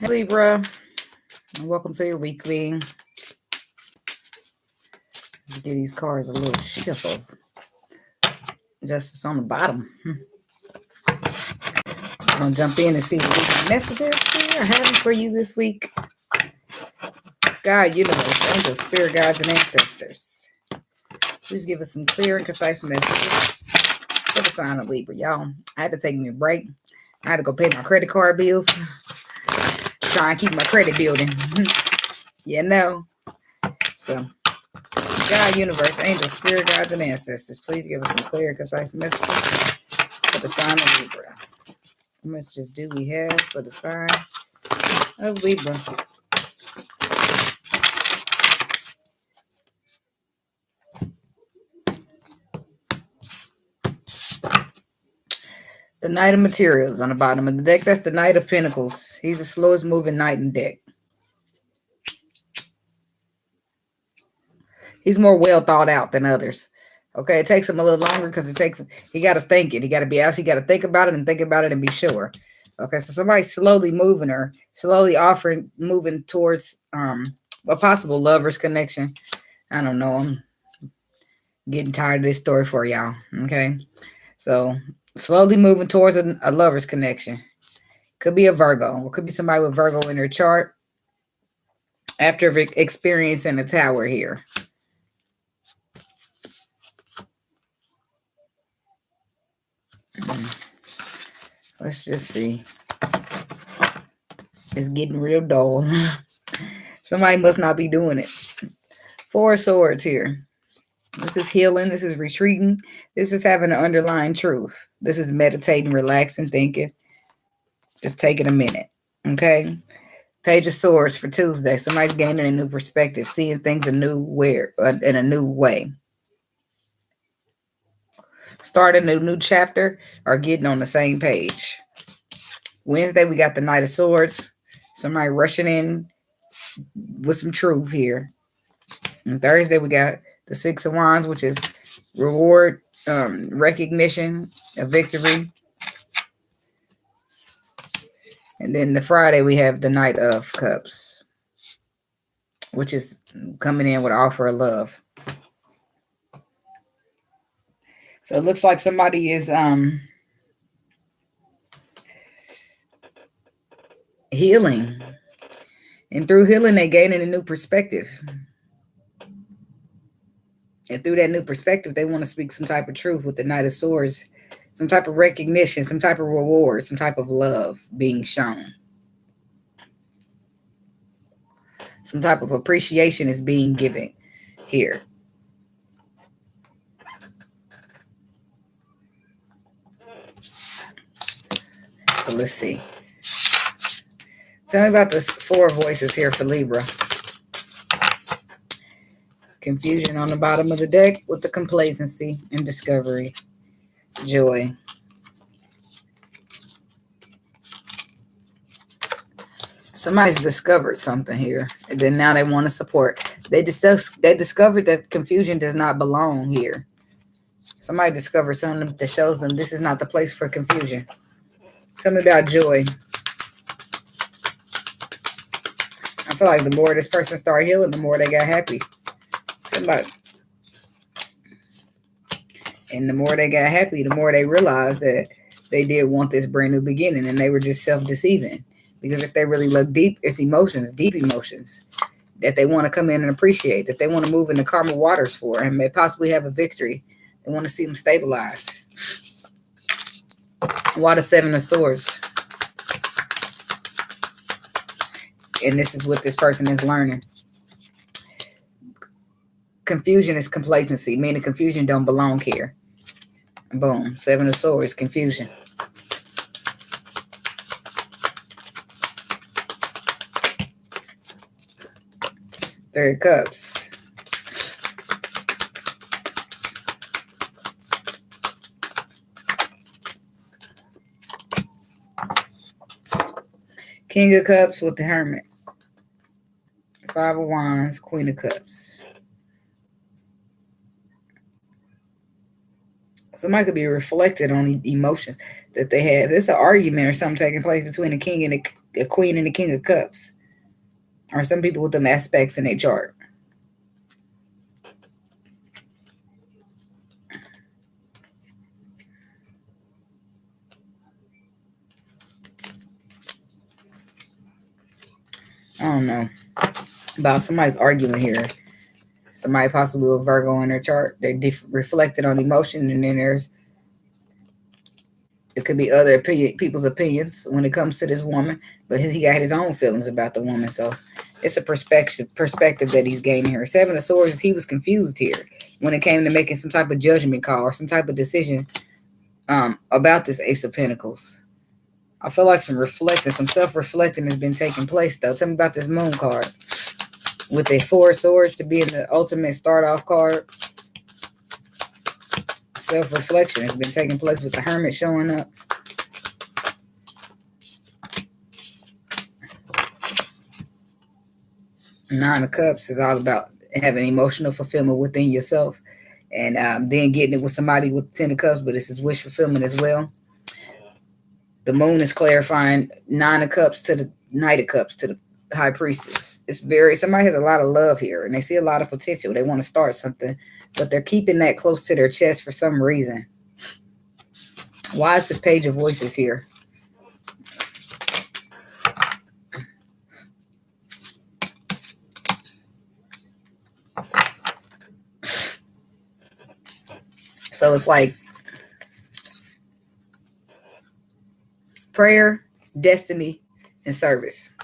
Hey Libra, welcome to your weekly. Let's give these cards a little shuffle. Justice on the bottom. I'm going to jump in and see what these messages we are having for you this week. God, universe, angels, spirit guides, and ancestors. Please give us some clear and concise messages for the sign of Libra. Y'all, I had to take me a break. I had to go pay my credit card bills. Try and keep my credit building. So, God, universe, angels, spirit guides, and ancestors, please give us some clear and concise messages for the sign of Libra. What messages do we have for the sign of Libra? The Knight of Materials on the bottom of the deck. That's the Knight of Pentacles. He's the slowest moving knight in the deck. He's more well thought out than others. Okay, it takes him a little longer because he got to think it. He got to be out. He got to think about it and be sure. Okay, so somebody's slowly moving her, moving towards a possible lover's connection. I don't know. I'm getting tired of this story for y'all. Okay, so slowly moving towards a lover's connection. Could be a Virgo. Or could be somebody with Virgo in their chart after experiencing a tower here. Let's just see. It's getting real dull. Somebody must not be doing it. Four of Swords here. This is healing. This is retreating. This is having an underlying truth. This is meditating, relaxing, thinking. Just taking a minute. Okay. Page of Swords for Tuesday. Somebody's gaining a new perspective, seeing things in a new way. Starting a new chapter or getting on the same page. Wednesday, we got the Knight of Swords. Somebody rushing in with some truth here. And Thursday, we got the Six of Wands, which is reward, recognition, a victory. And then the Friday, we have the Knight of Cups, which is coming in with an offer of love. So it looks like somebody is healing. And through healing, they're gaining a new perspective. And through that new perspective, they want to speak some type of truth with the Knight of Swords. Some type of recognition, some type of reward, some type of love being shown. Some type of appreciation is being given here. So let's see. Tell me about the Four Voices here for Libra. Confusion on the bottom of the deck with the complacency and discovery. Joy. Somebody's discovered something here. And then now they want to support. They discovered that confusion does not belong here. Somebody discovered something that shows them this is not the place for confusion. Tell me about joy. I feel like the more this person started healing, the more they got happy. And the more they got happy, the more they realized that they did want this brand new beginning, and they were just self-deceiving. Because if they really look deep, it's emotions, deep emotions, that they want to come in and appreciate, that they want to move into karma waters for, and may possibly have a victory. They want to see them stabilized. Why the Seven of Swords? And this is what this person is learning. Confusion is complacency, meaning confusion don't belong here. Boom. Seven of Swords, confusion. Three of Cups. King of Cups with the Hermit. Five of Wands, Queen of Cups. Somebody could be reflected on emotions that they have. There's an argument or something taking place between the King and a Queen and a King of Cups. Or some people with them aspects in their chart. I don't know. About somebody's arguing here. Somebody possibly with Virgo in their chart. They reflected on emotion, and then it could be other people's opinions when it comes to this woman, but he got his own feelings about the woman. So it's a perspective that he's gaining here. Seven of Swords, he was confused here when it came to making some type of judgment call or some type of decision about this Ace of Pentacles. I feel like some self-reflecting has been taking place, though. Tell me about this Moon card. With a Four of Swords to be in the ultimate start-off card. Self-reflection has been taking place with the Hermit showing up. Nine of Cups is all about having emotional fulfillment within yourself. And then getting it with somebody with 10 of Cups, but this is wish fulfillment as well. The Moon is clarifying Nine of Cups to the Knight of Cups to the High Priestess. Somebody has a lot of love here, and they see a lot of potential. They want to start something, but they're keeping that close to their chest for some reason. Why is this Page of Voices here? So it's like prayer, destiny, and service.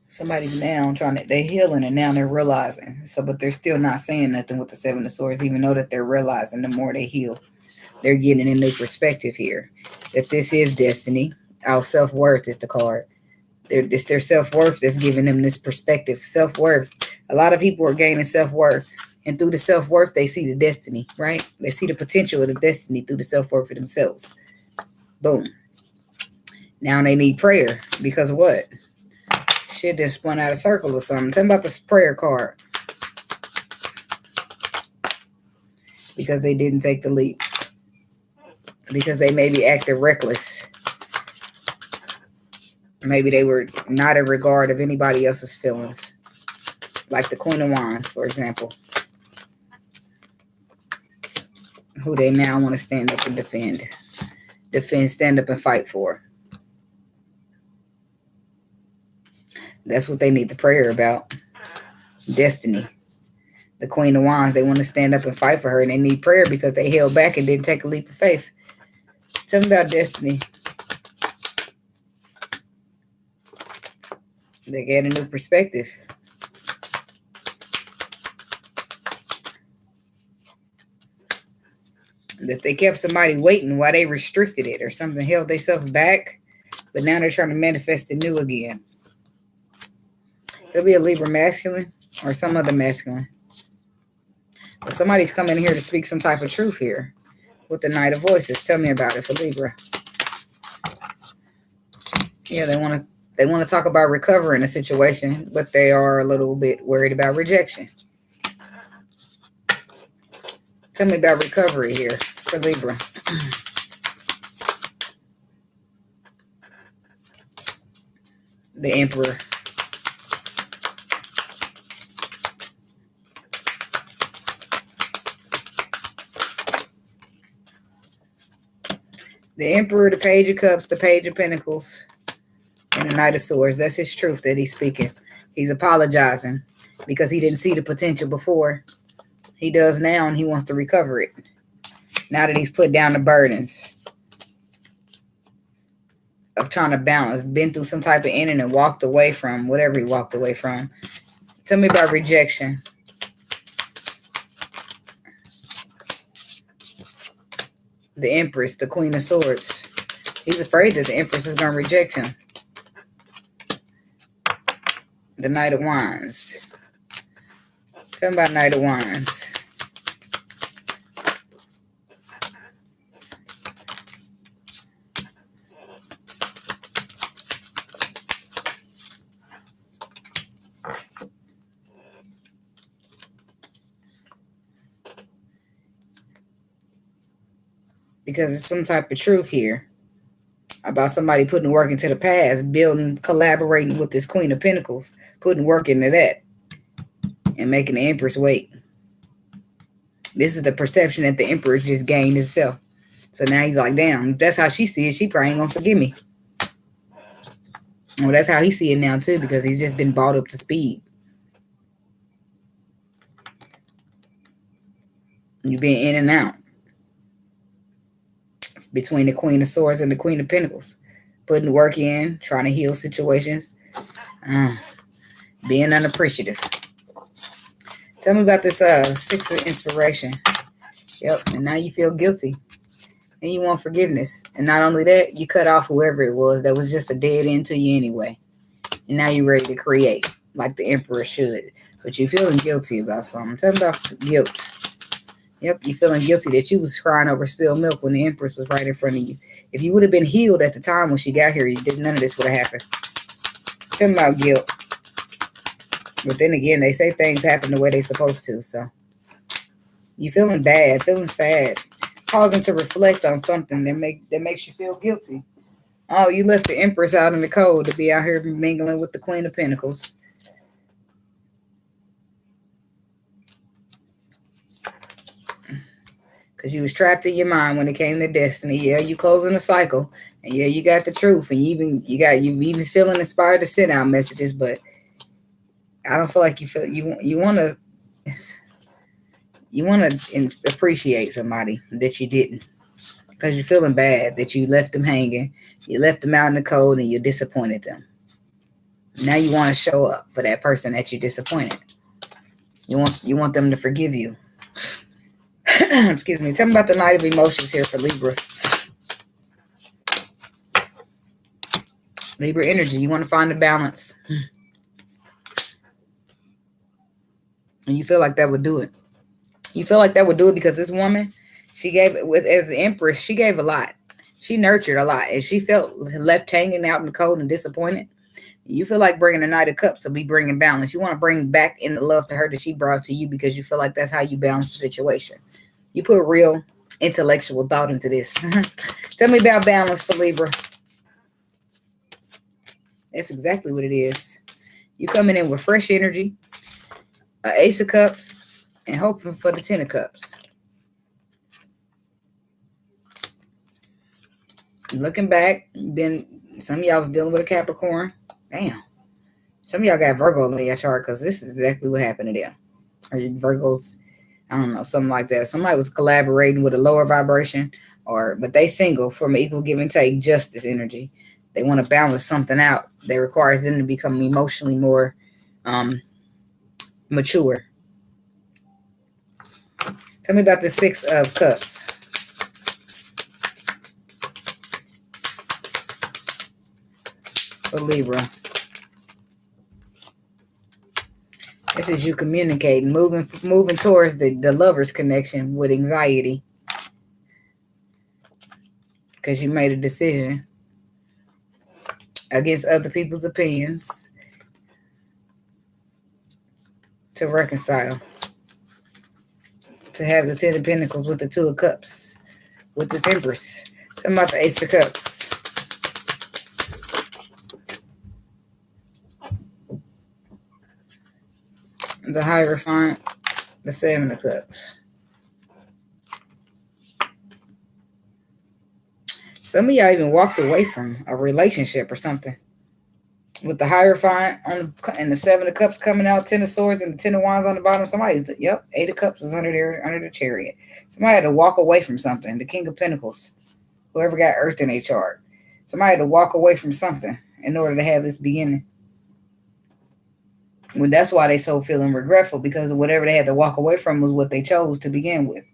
Somebody's now they're healing, and now they're realizing. So, but they're still not saying nothing with the Seven of Swords, even though that they're realizing the more they heal, they're getting a new perspective here. That this is destiny. Our self-worth is the card. It's their self-worth that's giving them this perspective. Self-worth. A lot of people are gaining self-worth. And through the self-worth, they see the destiny, right? They see the potential of the destiny through the self-worth of themselves. Boom. Now they need prayer. Because of what? Shit that spun out of circle or something. Tell me about this prayer card. Because they didn't take the leap. Because they maybe acted reckless. Maybe they were not in regard of anybody else's feelings. Like the Queen of Wands, for example. Who they now want to stand up and defend. Stand up and fight for. That's what they need the prayer about. Destiny. The Queen of Wands, they want to stand up and fight for her, and they need prayer because they held back and didn't take a leap of faith. Tell me about destiny. They get a new perspective. That they kept somebody waiting while they restricted it or something, held themselves back, but now they're trying to manifest it new again. Could be a Libra masculine or some other masculine. But somebody's coming here to speak some type of truth here with the Knight of Voices. Tell me about it for Libra. Yeah, they want to talk about recovering a situation, but they are a little bit worried about rejection. Tell me about recovery here for Libra. The Emperor. The Emperor, the Page of Cups, the Page of Pentacles, and the Knight of Swords. That's his truth that he's speaking. He's apologizing because he didn't see the potential before. He does now, and he wants to recover it. Now that he's put down the burdens of trying to balance, been through some type of ending and walked away from whatever he walked away from. Tell me about rejection. The Empress, the Queen of Swords. He's afraid that the Empress is going to reject him. The Knight of Wands. Tell me about Knight of Wands. because it's some type of truth here about somebody putting work into the past, building, collaborating with this Queen of Pentacles, putting work into that, and making the Empress wait. This is the perception that the Emperor just gained itself. So now he's like, damn, if that's how she sees it, she probably ain't gonna forgive me. Well, that's how he see it now too, because he's just been brought up to speed. You've been in and out between the Queen of Swords and the Queen of Pentacles, putting work in, trying to heal situations, being unappreciative. Tell me about this Six of Inspiration. Yep, and now you feel guilty. And you want forgiveness. And not only that, you cut off whoever it was that was just a dead end to you anyway. And now you're ready to create, like the Emperor should. But you're feeling guilty about something. Tell me about guilt. Yep, you're feeling guilty that you was crying over spilled milk when the Empress was right in front of you. If you would have been healed at the time when she got here, none of this would have happened. Tell me about guilt. But then again, they say things happen the way they're supposed to. So you feeling bad, feeling sad, pausing to reflect on something that makes you feel guilty. Oh, you left the Empress out in the cold to be out here mingling with the Queen of Pentacles. Because you was trapped in your mind when it came to destiny. Yeah, you closing a cycle. And yeah, you got the truth. And you even feeling inspired to send out messages, but I don't feel like you want to appreciate somebody that you didn't, because you're feeling bad that you left them hanging, you left them out in the cold, and you disappointed them. Now you want to show up for that person that you disappointed. You want them to forgive you. Excuse me. Tell me about the Knight of Emotions here for Libra. Libra energy. You want to find the balance. And you feel like that would do it. You feel like that would do it because this woman, she gave, as the Empress, she gave a lot. She nurtured a lot. And she felt left hanging out in the cold and disappointed. You feel like bringing the Knight of Cups will be bringing balance. You want to bring back in the love to her that she brought to you, because you feel like that's how you balance the situation. You put real intellectual thought into this. Tell me about balance for Libra. That's exactly what it is. You coming in with fresh energy, an Ace of Cups, and hoping for the Ten of Cups. Looking back, some of y'all was dealing with a Capricorn. Damn. Some of y'all got Virgo in your chart, because this is exactly what happened to them. Or Virgos, I don't know, something like that. Somebody was collaborating with a lower vibration, but they single from an equal give and take justice energy. They want to balance something out that requires them to become emotionally more mature. Tell me about the Six of Cups. For Libra. This is you communicating, moving towards the lover's connection with anxiety. Because you made a decision against other people's opinions to reconcile. To have the Ten of Pentacles with the Two of Cups. With this Empress. Tell me about the Ace of Cups. The Hierophant, the Seven of Cups. Some of y'all even walked away from a relationship or something. With the Hierophant and the Seven of Cups coming out, Ten of Swords and the Ten of Wands on the bottom. Eight of Cups is under the Chariot. Somebody had to walk away from something. The King of Pentacles. Whoever got Earth in their chart. Somebody had to walk away from something in order to have this beginning. Well, that's why they so feeling regretful, because of whatever they had to walk away from was what they chose to begin with.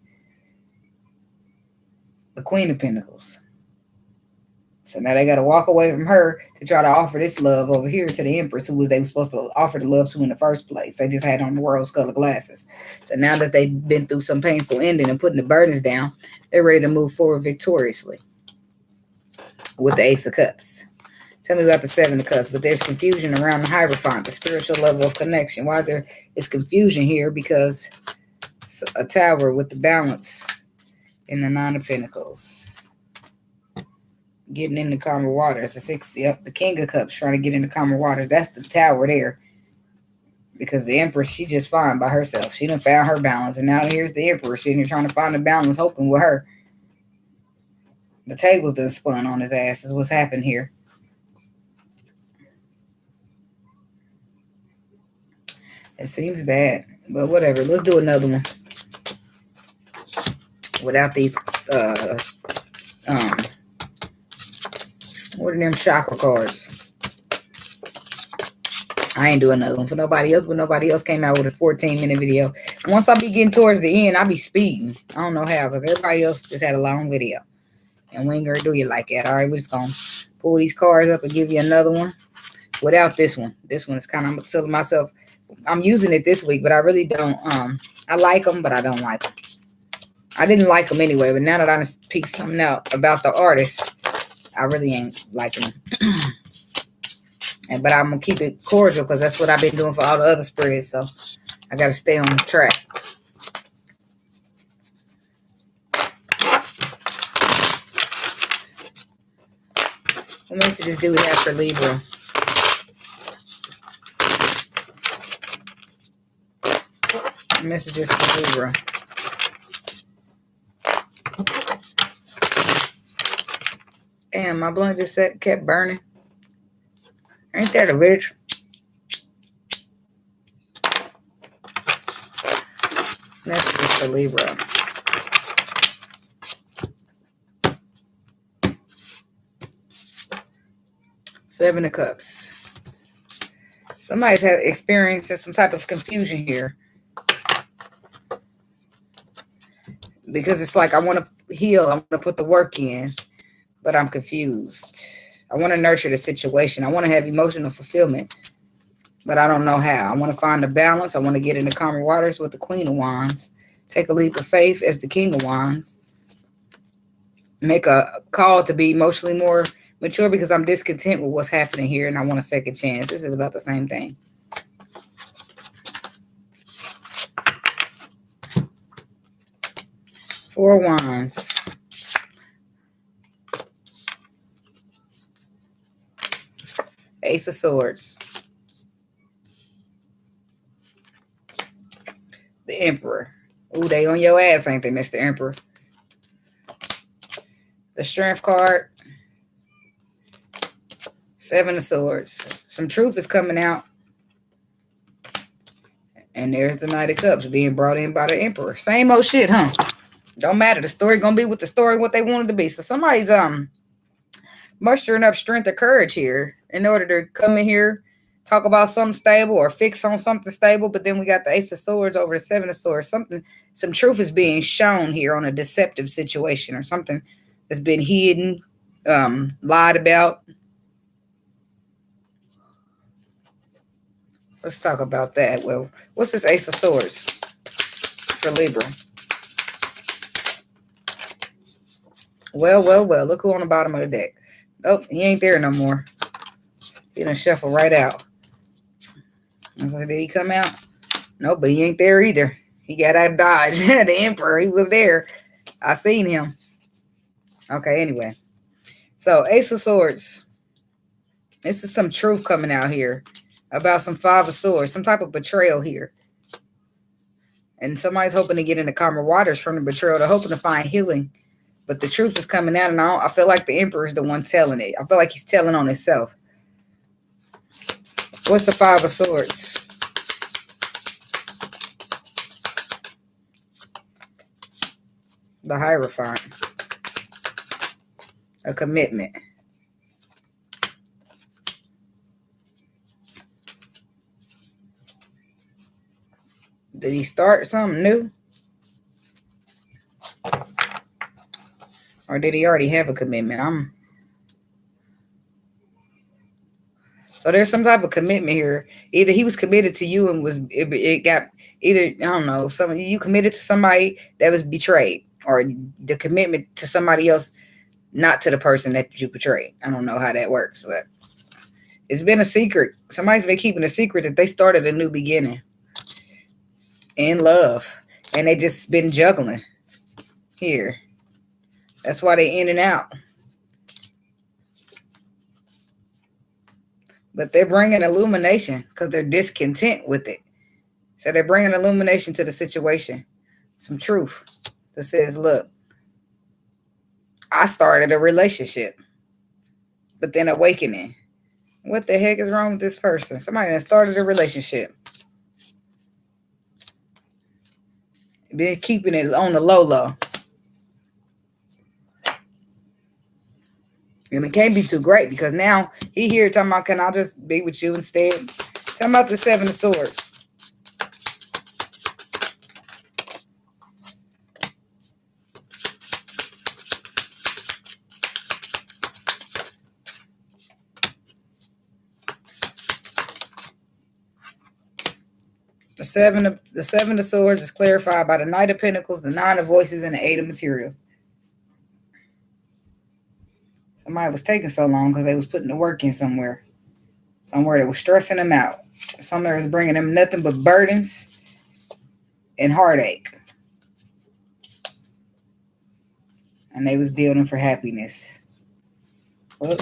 The Queen of Pentacles. So now they got to walk away from her to try to offer this love over here to the Empress, who they were supposed to offer the love to in the first place. They just had on the rose-colored glasses. So now that they've been through some painful ending and putting the burdens down, they're ready to move forward victoriously with the Ace of Cups. Tell me about the Seven of Cups. But there's confusion around the Hierophant, the spiritual level of connection. Why is confusion here? Because a Tower with the balance. in the Nine of Pentacles. Getting into calmer waters. The 6, yep, the King of Cups trying to get into calmer waters. That's the Tower there. Because the Empress, she just fine by herself. She done found her balance. And now here's the Emperor sitting here trying to find a balance, hoping with her. The tables done spun on his ass is what's happened here. It seems bad. But whatever. Let's do another one. Without these what are them chakra cards? I ain't doing another one for nobody else, but nobody else came out with a 14-minute video. Once I be getting towards the end, I be speeding. I don't know how, because everybody else just had a long video. And we ain't gonna do you like that. All right, we're just gonna pull these cards up and give you another one without this one. This one is kind of, I'm telling myself, I'm using it this week, but I really don't. I like them, but I don't like them. I didn't like them anyway, but now that I peeped something out about the artist, I really ain't liking them. But I'm going to keep it cordial because that's what I've been doing for all the other spreads. So I got to stay on the track. What messages do we have for Libra? Messages for Libra. Damn, my blunt just kept burning. Ain't that a bitch? Messages for Libra. Seven of Cups. Somebody's had experienced some type of confusion here. Because it's like I want to heal, I want to put the work in, but I'm confused. I want to nurture the situation. I want to have emotional fulfillment, but I don't know how. I want to find a balance. I want to get into calmer waters with the Queen of Wands. Take a leap of faith as the King of Wands. Make a call to be emotionally more mature because I'm discontent with what's happening here and I want a second chance. This is about the same thing. Four of Wands. Ace of Swords. The Emperor. Ooh, they on your ass, ain't they, Mr. Emperor? The Strength card. Seven of Swords. Some truth is coming out. And there's the Knight of Cups being brought in by the Emperor. Same old shit, huh? Don't matter. The story gonna be with the story what they wanted to be. So somebody's mustering up strength or courage here in order to come in here, talk about something stable or fix on something stable. But then we got the Ace of Swords over the Seven of Swords. Some truth is being shown here on a deceptive situation or something that's been hidden, lied about. Let's talk about that. Well, what's this Ace of Swords for Libra? Well. Look who on the bottom of the deck. Oh, he ain't there no more. He done shuffle right out. I was like, did he come out? No, but he ain't there either. He got out of Dodge. The Emperor, he was there. I seen him. Okay, anyway. So, Ace of Swords. This is some truth coming out here about some Five of Swords. Some type of betrayal here. And somebody's hoping to get into calmer waters from the betrayal. They're hoping to find healing. But the truth is coming out, and I feel like the Emperor is the one telling it. I feel like he's telling on himself. What's the Five of Swords? The Hierophant. A commitment. Did he start something new? Or did he already have a commitment? So there's some type of commitment here. Either he was committed to you and it got either, I don't know, you committed to somebody that was betrayed, or the commitment to somebody else, not to the person that you betrayed. I don't know how that works, but it's been a secret. Somebody's been keeping a secret that they started a new beginning in love, and they just been juggling here. That's why they in and out. But they're bringing illumination because they're discontent with it. So they're bringing illumination to the situation. Some truth that says, look, I started a relationship, but then awakening. What the heck is wrong with this person? Somebody that started a relationship. Been keeping it on the low. And it can't be too great because now he here talking about, can I just be with you instead? Talking about the Seven of Swords. The seven of Swords is clarified by the Knight of Pentacles, the Nine of Voices, and the Eight of Materials. Somebody was taking so long because they was putting the work in somewhere. Somewhere that was stressing them out. Somewhere was bringing them nothing but burdens and heartache. And they was building for happiness. Well,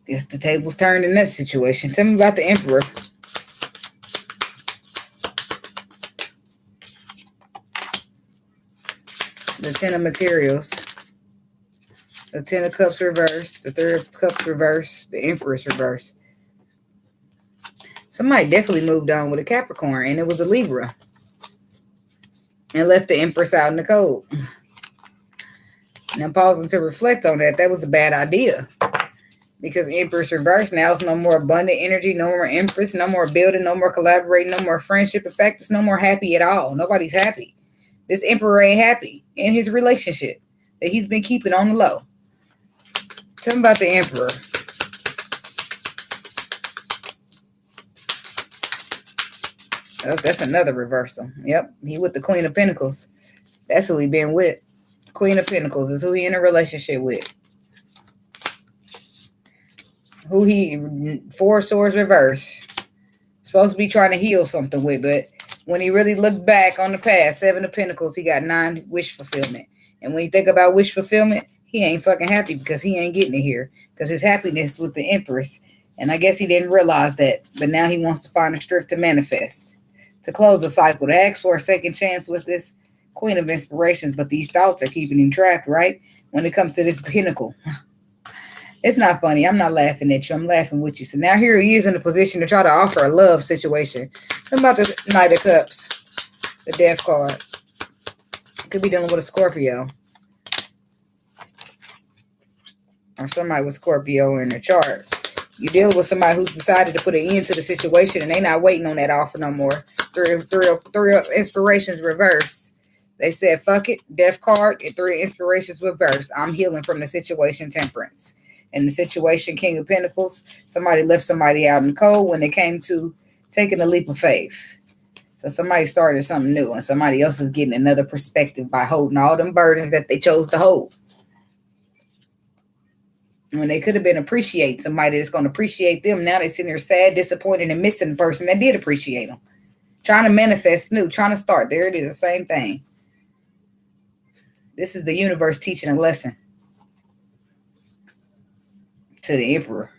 guess the tables turned in that situation. Tell me about the Emperor. The Ten of Materials, the Ten of Cups reverse, the Three of Cups reverse, the Empress reverse. Somebody definitely moved on with a Capricorn, and it was a Libra, and left the Empress out in the cold. And I'm pausing to reflect on that. That was a bad idea, because Empress reverse now is no more abundant energy, no more Empress, no more building, no more collaborating, no more friendship. In fact, it's no more happy at all. Nobody's happy. This Emperor ain't happy in his relationship that he's been keeping on the low. Tell me about the Emperor. Oh, that's another reversal. Yep, he with the Queen of Pentacles. That's who he been with. Queen of Pentacles is who he in a relationship with. Who he, Four of Swords reverse. Supposed to be trying to heal something with, but when he really looked back on the past, Seven of Pentacles, he got 9 wish fulfillment. And when you think about wish fulfillment, he ain't fucking happy because he ain't getting it here. Because his happiness was the Empress. And I guess he didn't realize that. But now he wants to find the strength to manifest. To close the cycle. To ask for a second chance with this Queen of Inspirations. But these thoughts are keeping him trapped, right? When it comes to this pinnacle. It's not funny. I'm not laughing at you. I'm laughing with you. So now here he is in a position to try to offer a love situation. What about the Knight of Cups? The Death card. Could be dealing with a Scorpio. Or somebody with Scorpio in their chart. You deal with somebody who's decided to put an end to the situation and they not waiting on that offer no more. Three of Inspirations reverse. They said, fuck it. Death card and Three of Inspirations reverse. I'm healing from the situation, Temperance. In the situation, King of Pentacles, somebody left somebody out in the cold when it came to taking a leap of faith. So somebody started something new and somebody else is getting another perspective by holding all them burdens that they chose to hold. When they could have been appreciate somebody that's going to appreciate them, now they're sitting there sad, disappointed, and missing the person that did appreciate them. Trying to manifest new, trying to start. There it is, the same thing. This is the universe teaching a lesson to the Emperor.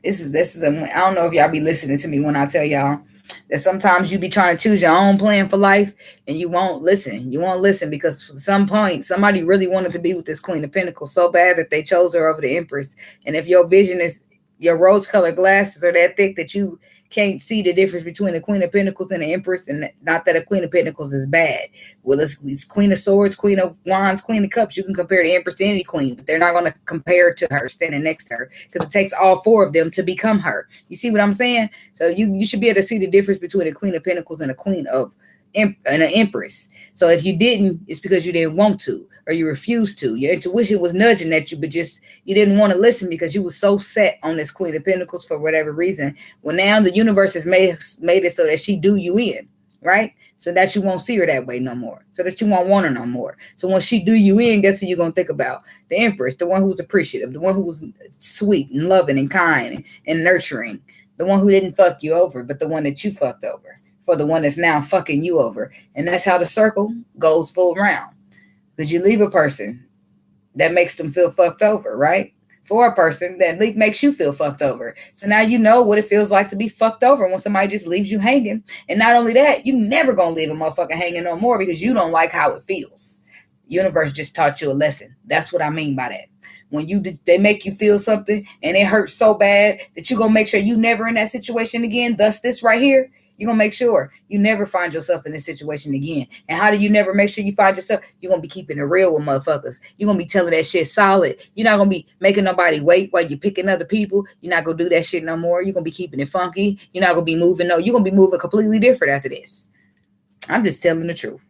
This is I don't know if y'all be listening to me when I tell y'all that sometimes you be trying to choose your own plan for life and you won't listen. You won't listen because at some point somebody really wanted to be with this Queen of Pentacles so bad that they chose her over the Empress. And if your vision is, your rose-colored glasses are that thick that you can't see the difference between the Queen of Pentacles and the Empress, and not that a Queen of Pentacles is bad. Well, it's Queen of Swords, Queen of Wands, Queen of Cups. You can compare the Empress to any queen, but they're not going to compare to her standing next to her because it takes all 4 of them to become her. You see what I'm saying? So you should be able to see the difference between a Queen of Pentacles and a Queen of and an Empress. So if you didn't, it's because you didn't want to or you refused to. Your intuition was nudging at you, but just you didn't want to listen because you were so set on this Queen of Pentacles for whatever reason. Well, now the universe has made it so that she do you in, right? So that you won't see her that way no more. So that you won't want her no more. So when she do you in, guess who you're going to think about? The Empress, the one who's appreciative, the one who was sweet and loving and kind and nurturing, the one who didn't fuck you over, but the one that you fucked over. for the one that's now fucking you over. And that's how the circle goes full round. Because you leave a person that makes them feel fucked over, right? For a person that makes you feel fucked over. So now you know what it feels like to be fucked over when somebody just leaves you hanging. And not only that, you never gonna leave a motherfucker hanging no more because you don't like how it feels. Universe just taught you a lesson. That's what I mean by that. When they make you feel something and it hurts so bad that you're gonna make sure you never in that situation again. Thus, this right here, you're going to make sure you never find yourself in this situation again. And how do you never make sure you find yourself? You're going to be keeping it real with motherfuckers. You're going to be telling that shit solid. You're not going to be making nobody wait while you're picking other people. You're not going to do that shit no more. You're going to be keeping it funky. You're not going to be moving. No, you're going to be moving completely different after this. I'm just telling the truth.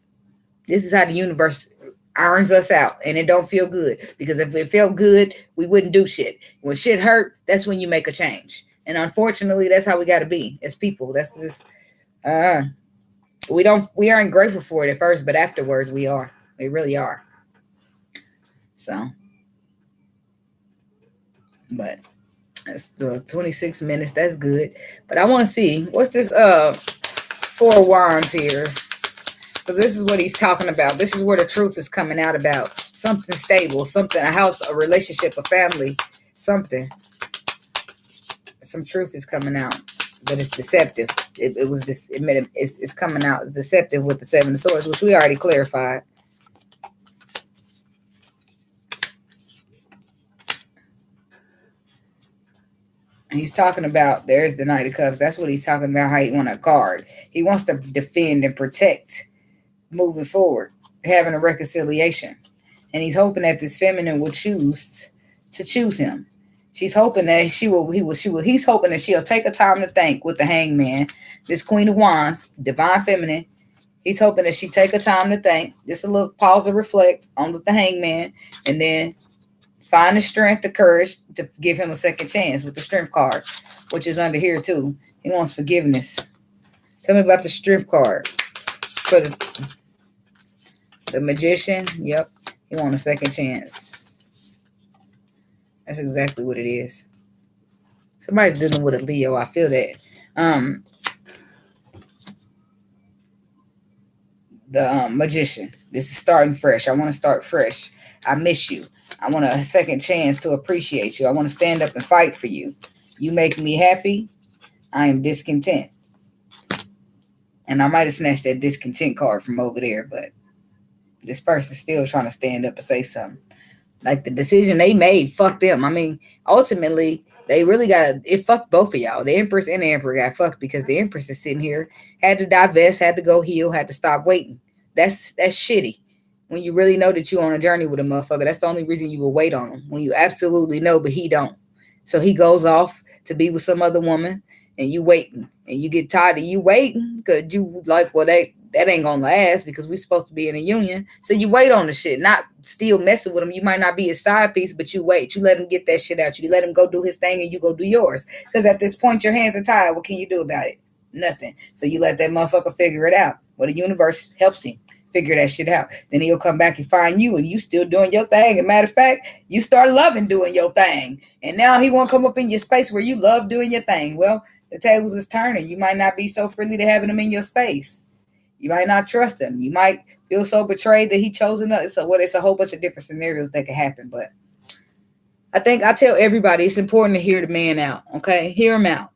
This is how the universe irons us out, and it don't feel good. Because if it felt good, we wouldn't do shit. When shit hurt, that's when you make a change. And unfortunately, that's how we got to be as people. That's just... we aren't grateful for it at first, but afterwards we are. We really are. So, but that's the 26 minutes. That's good. But I want to see what's this 4 of Wands here. Because this is what he's talking about. This is where the truth is coming out about. Something stable, something, a house, a relationship, a family, something. Some truth is coming out. But it's deceptive. It's coming out deceptive with the 7 of Swords, which we already clarified. He's talking about, there's the Knight of Cups. That's what he's talking about, how he want to guard. He wants to defend and protect moving forward, having a reconciliation. And he's hoping that this feminine will choose him. She's hoping that he's hoping that she'll take a time to think with the Hangman, this Queen of Wands, divine feminine. He's hoping that she take a time to think, just a little pause and reflect on with the Hangman, and then find the strength, the courage to give him a second chance with the Strength card, which is under here too. He wants forgiveness. Tell me about the Strength card for the Magician. Yep, he wants a second chance. That's exactly what it is. Somebody's dealing with a Leo. I feel that. The Magician. This is starting fresh. I want to start fresh. I miss you. I want a second chance to appreciate you. I want to stand up and fight for you. You make me happy. I am discontent. And I might have snatched that discontent card from over there, but this person's still trying to stand up and say something. Like the decision they made, fuck them. I mean, ultimately, they really it fucked both of y'all. The Empress and the Emperor got fucked because the Empress is sitting here, had to divest, had to go heal, had to stop waiting. That's shitty. When you really know that you're on a journey with a motherfucker, that's the only reason you will wait on him. When you absolutely know, but he don't. So he goes off to be with some other woman, and you waiting. And you get tired of you waiting because you like, well, that ain't gonna last because we're supposed to be in a union. So you wait on the shit, not still messing with him. You might not be his side piece, but you wait. You let him get that shit out. You let him go do his thing and you go do yours. Because at this point, your hands are tied. What can you do about it? Nothing. So you let that motherfucker figure it out. Well, the universe helps him figure that shit out. Then he'll come back and find you and you still doing your thing. And matter of fact, you start loving doing your thing. And now he won't come up in your space where you love doing your thing. Well, the tables is turning. You might not be so freely to having him in your space. You might not trust him. You might feel so betrayed that he chose another. So it's a whole bunch of different scenarios that can happen. But I think I tell everybody it's important to hear the man out. Okay? Hear him out.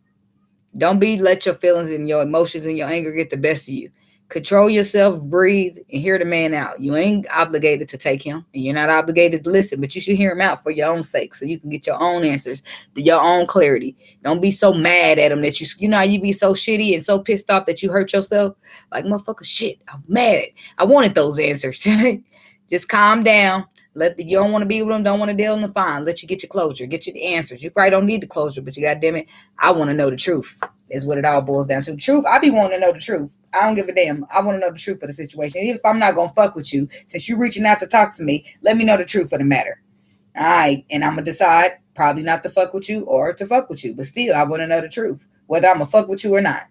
Don't let your feelings and your emotions and your anger get the best of you. Control yourself, breathe, and hear the man out. You ain't obligated to take him, and you're not obligated to listen, but you should hear him out for your own sake so you can get your own answers, your own clarity. Don't be so mad at him that you know how you be so shitty and so pissed off that you hurt yourself. Like, motherfucker, shit, I'm mad. I wanted those answers. Just calm down. If you don't want to be with them, don't want to deal with them, fine. Let you get your closure, get you the answers. You probably don't need the closure, but you goddamn it, I want to know the truth. Is what it all boils down to. Truth, I be wanting to know the truth. I don't give a damn. I want to know the truth of the situation. Even if I'm not going to fuck with you, since you're reaching out to talk to me, let me know the truth of the matter. All right. And I'm going to decide probably not to fuck with you or to fuck with you. But still, I want to know the truth, whether I'm going to fuck with you or not.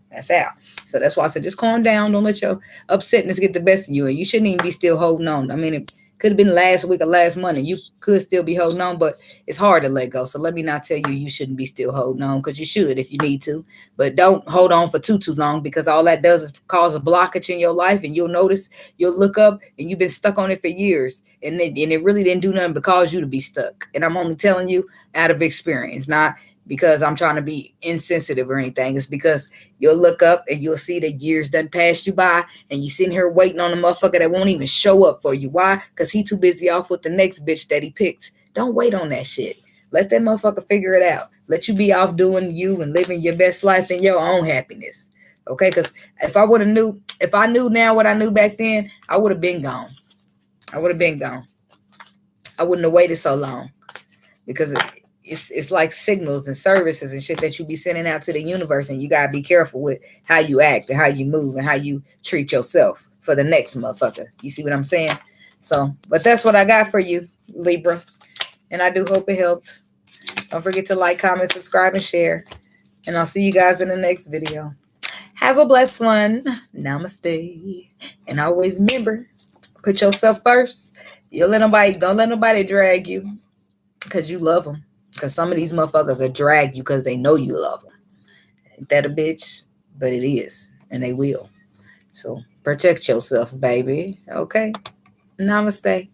That's out. So that's why I said just calm down. Don't let your upsetness get the best of you. And you shouldn't even be still holding on. I mean, Could have been last week or last month, and you could still be holding on, but it's hard to let go. So let me not tell you shouldn't be still holding on, because you should if you need to. But don't hold on for too long, because all that does is cause a blockage in your life, and you'll notice, you'll look up, and you've been stuck on it for years, and it really didn't do nothing but cause you to be stuck. And I'm only telling you out of experience, not because I'm trying to be insensitive or anything. It's because you'll look up and you'll see that years done passed you by, and you sitting here waiting on a motherfucker that won't even show up for you. Why? Because he too busy off with the next bitch that he picked. Don't wait on that shit. Let that motherfucker figure it out. Let you be off doing you and living your best life in your own happiness. Okay? Because if I knew now what I knew back then, I would have been gone. I would have been gone. I wouldn't have waited so long, because it's like signals and services and shit that you be sending out to the universe, and you gotta be careful with how you act and how you move and how you treat yourself for the next motherfucker. You see what I'm saying? So, but that's what I got for you, Libra, and I do hope it helped. Don't forget to like, comment, subscribe, and share, and I'll see you guys in the next video. Have a blessed one. Namaste. And always remember, put yourself first. Don't let nobody drag you, because you love them. Because some of these motherfuckers will drag you because they know you love them. Ain't that a bitch? But it is. And they will. So protect yourself, baby. Okay? Namaste.